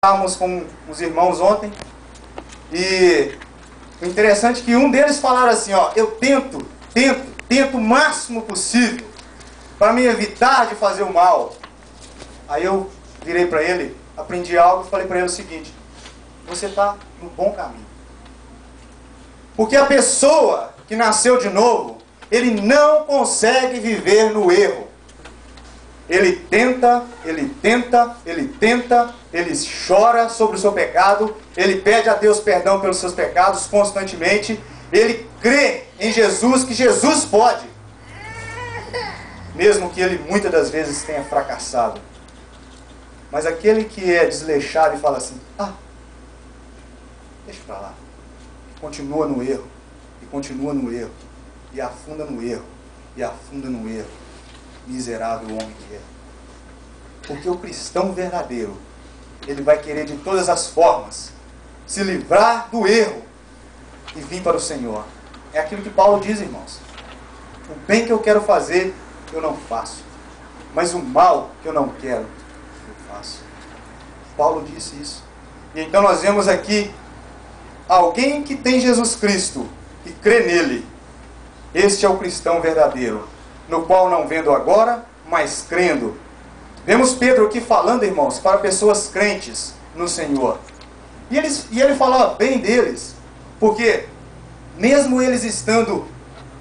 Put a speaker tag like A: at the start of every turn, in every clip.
A: Estávamos com os irmãos ontem e o interessante é que um deles falaram assim, ó, eu tento o máximo possível para me evitar de fazer o mal. Aí eu virei para ele, aprendi algo e falei para ele o seguinte, você está no bom caminho. Porque a pessoa que nasceu de novo, ele não consegue viver no erro. Ele tenta, ele chora sobre o seu pecado, ele pede a Deus perdão pelos seus pecados constantemente, ele crê em Jesus, que Jesus pode, mesmo que ele muitas das vezes tenha fracassado. Mas aquele que é desleixado e fala assim, deixa pra lá, continua no erro, e continua no erro, e afunda no erro, e afunda no erro, miserável homem que é. Porque o cristão verdadeiro, ele vai querer de todas as formas se livrar do erro e vir para o Senhor. É aquilo que Paulo diz, irmãos. O bem que eu quero fazer, eu não faço. Mas o mal que eu não quero, eu faço. Paulo disse isso. E então nós vemos aqui alguém que tem Jesus Cristo e crê nele. Este é o cristão verdadeiro, no qual não vendo agora, mas crendo. Vemos Pedro aqui falando, irmãos, para pessoas crentes no Senhor. E ele falava bem deles, porque mesmo eles estando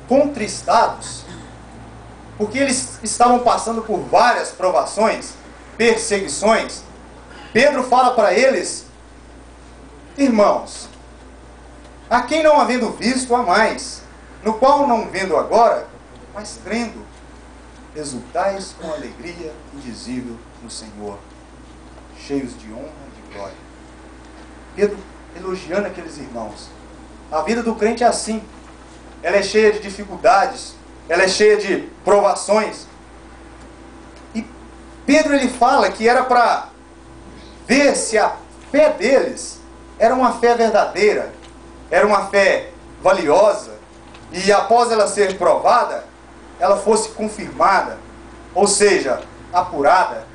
A: contristados, porque eles estavam passando por várias provações, perseguições, Pedro fala para eles, irmãos, a quem não havendo visto há mais, no qual não vendo agora, mas crendo, exultais com alegria indizível no Senhor, cheios de honra e de glória. Pedro elogiando aqueles irmãos. A vida do crente é assim. Ela é cheia de dificuldades, ela é cheia de provações. E Pedro ele fala que era para ver se a fé deles era uma fé verdadeira, era uma fé valiosa, e após ela ser provada, ela fosse confirmada, ou seja, apurada.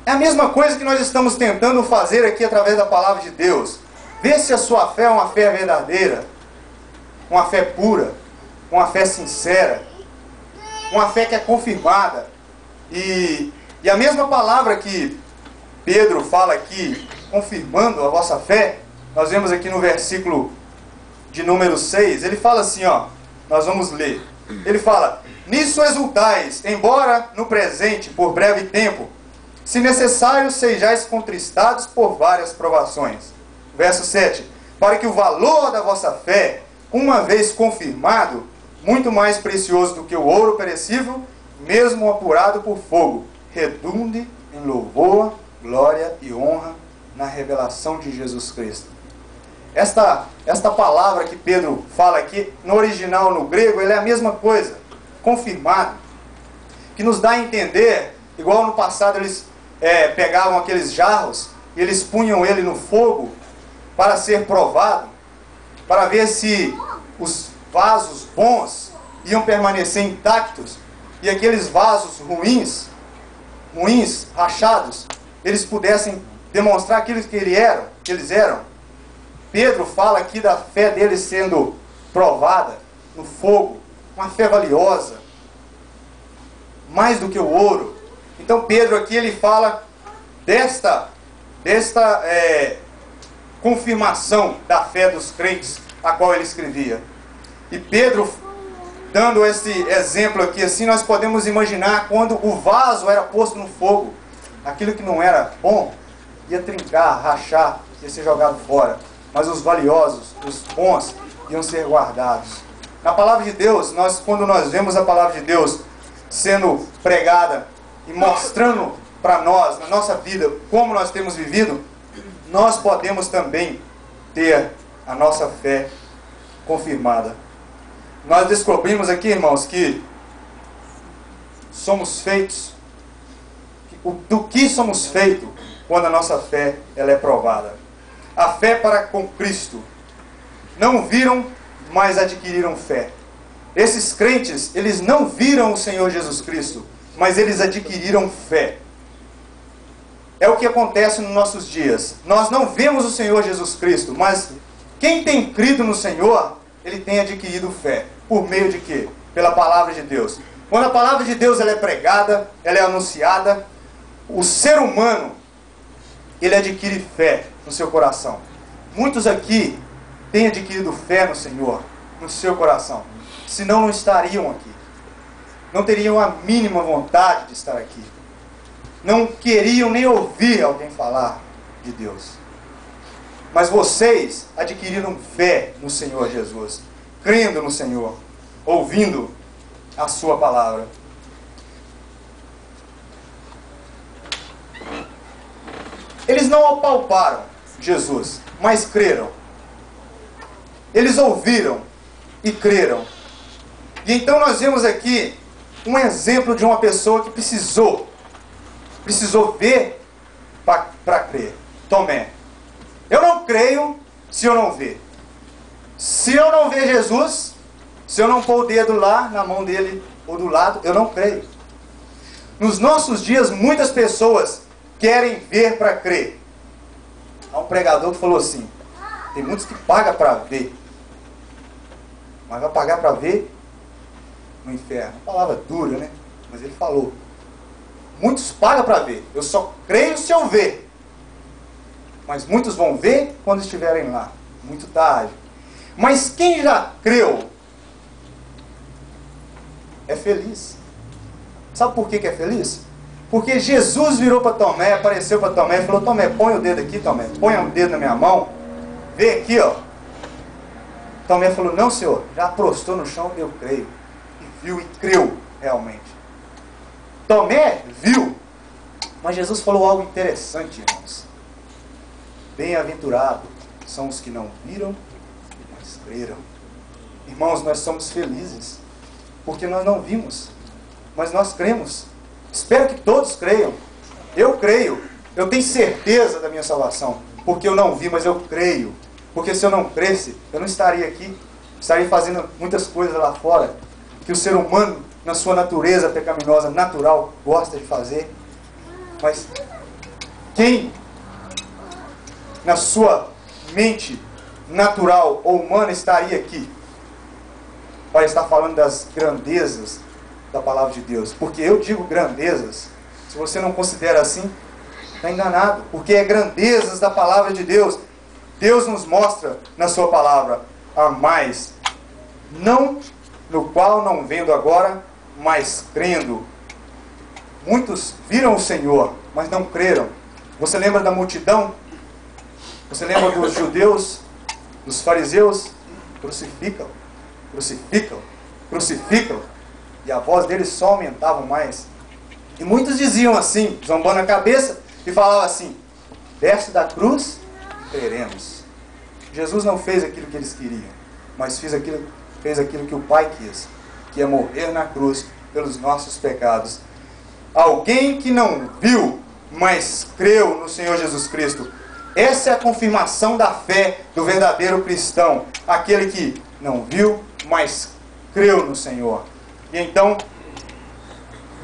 A: É a mesma coisa que nós estamos tentando fazer aqui através da palavra de Deus. Ver se a sua fé é uma fé verdadeira, uma fé pura, uma fé sincera, uma fé que é confirmada. E a mesma palavra que Pedro fala aqui, confirmando a vossa fé, nós vemos aqui no versículo de número 6, ele fala assim, ó, nós vamos ler. Ele fala, nisso exultais, embora no presente, por breve tempo, se necessário sejais contristados por várias provações. Verso 7, para que o valor da vossa fé, uma vez confirmado, muito mais precioso do que o ouro perecível, mesmo apurado por fogo, redunde em louvor, glória e honra na revelação de Jesus Cristo. Esta palavra que Pedro fala aqui, no original, no grego, ela é a mesma coisa, confirmado, que nos dá a entender, igual no passado eles pegavam aqueles jarros, e eles punham ele no fogo, para ser provado, para ver se os vasos bons iam permanecer intactos, e aqueles vasos ruins, rachados, eles pudessem demonstrar aquilo que eles eram. Pedro fala aqui da fé deles sendo provada no fogo, uma fé valiosa, mais do que o ouro. Então Pedro aqui ele fala desta confirmação da fé dos crentes a qual ele escrevia. E Pedro, dando esse exemplo aqui, assim nós podemos imaginar quando o vaso era posto no fogo, aquilo que não era bom ia trincar, rachar, ia ser jogado fora. Mas os valiosos, os bons, iam ser guardados. Na palavra de Deus, quando nós vemos a palavra de Deus sendo pregada e mostrando para nós, na nossa vida, como nós temos vivido, nós podemos também ter a nossa fé confirmada. Nós descobrimos aqui, irmãos, que somos feitos, do que somos feitos quando a nossa fé ela é provada. A fé para com Cristo. Não viram, mas adquiriram fé. Esses crentes, eles não viram o Senhor Jesus Cristo, mas eles adquiriram fé. é o que acontece nos nossos dias. Nós não vemos o Senhor Jesus Cristo, mas quem tem crido no Senhor, ele tem adquirido fé. Por meio de quê? Pela palavra de Deus. Quando a palavra de Deus ela é pregada, ela é anunciada, o ser humano, ele adquire fé no seu coração. Muitos aqui têm adquirido fé no Senhor, no seu coração. Senão não estariam aqui. Não teriam a mínima vontade de estar aqui. Não queriam nem ouvir alguém falar de Deus. Mas vocês adquiriram fé no Senhor Jesus, crendo no Senhor, ouvindo a sua palavra. Eles não apalparam Jesus, mas creram. Eles ouviram e creram. E então nós vemos aqui um exemplo de uma pessoa que precisou ver para crer. Tomé. Eu não creio se eu não ver. Se eu não ver Jesus, se eu não pôr o dedo lá na mão dele ou do lado, eu não creio. Nos nossos dias, muitas pessoas querem ver para crer. Há um pregador que falou assim: tem muitos que pagam para ver, mas vai pagar para ver no inferno. Uma palavra dura, né? Mas ele falou: muitos pagam para ver, eu só creio se eu ver. Mas muitos vão ver quando estiverem lá, muito tarde. Mas quem já creu é feliz. Sabe por que é feliz? Porque Jesus virou para Tomé, apareceu para Tomé e falou: Tomé, põe o dedo aqui, Tomé, põe o dedo na minha mão, vê aqui, ó. Tomé falou: não, Senhor, já prostou no chão, eu creio. E viu e creu realmente. Tomé viu, mas Jesus falou algo interessante, irmãos. Bem-aventurados são os que não viram, mas creram. Irmãos, nós somos felizes, porque nós não vimos, mas nós cremos. Espero que todos creiam. Eu creio. Eu tenho certeza da minha salvação, porque eu não vi, mas eu creio. Porque se eu não cresce, eu não estaria aqui. Estaria fazendo muitas coisas lá fora, que o ser humano, na sua natureza pecaminosa, natural, gosta de fazer. Mas quem, na sua mente natural ou humana, estaria aqui para estar falando das grandezas da palavra de Deus? Porque eu digo grandezas. Se você não considera assim, está enganado. Porque é grandezas da palavra de Deus. Deus nos mostra na sua palavra a mais, não no qual não vendo agora, mas crendo. Muitos viram o Senhor, mas não creram. Você lembra da multidão? Você lembra dos judeus, dos fariseus? Crucificam, crucificam, crucificam. E a voz deles só aumentava mais. E muitos diziam assim, zombando a cabeça, e falavam assim: desce da cruz e creremos. Jesus não fez aquilo que eles queriam, mas fez aquilo que o Pai quis, que é morrer na cruz pelos nossos pecados. Alguém que não viu, mas creu no Senhor Jesus Cristo. Essa é a confirmação da fé do verdadeiro cristão. Aquele que não viu, mas creu no Senhor. E então,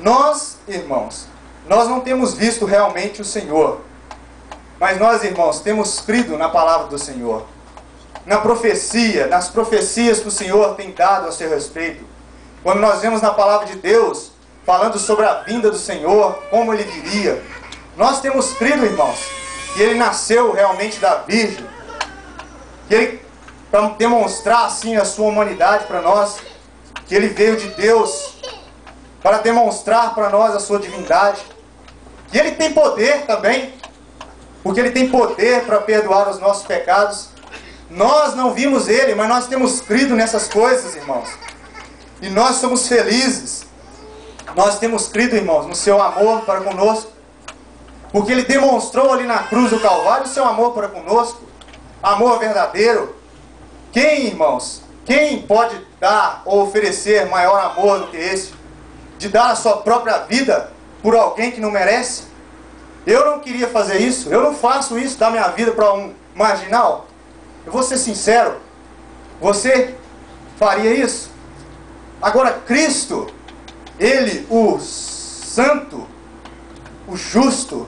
A: nós, irmãos, nós não temos visto realmente o Senhor. Mas nós, irmãos, temos crido na palavra do Senhor. Na profecia, nas profecias que o Senhor tem dado a seu respeito. Quando nós vemos na palavra de Deus, falando sobre a vinda do Senhor, como Ele viria. Nós temos crido, irmãos, que Ele nasceu realmente da Virgem. Que Ele, para demonstrar assim a sua humanidade para nós, que Ele veio de Deus para demonstrar para nós a sua divindade. Que Ele tem poder também, porque Ele tem poder para perdoar os nossos pecados. Nós não vimos Ele, mas nós temos crido nessas coisas, irmãos. E nós somos felizes. Nós temos crido, irmãos, no seu amor para conosco. Porque Ele demonstrou ali na cruz do Calvário o seu amor para conosco. Amor verdadeiro. Quem, irmãos, quem pode dar ou oferecer maior amor do que esse? De dar a sua própria vida por alguém que não merece? Eu não queria fazer isso. Eu não faço isso, dar minha vida para um marginal. Eu vou ser sincero. Você faria isso? Agora, Cristo, Ele, o santo, o justo,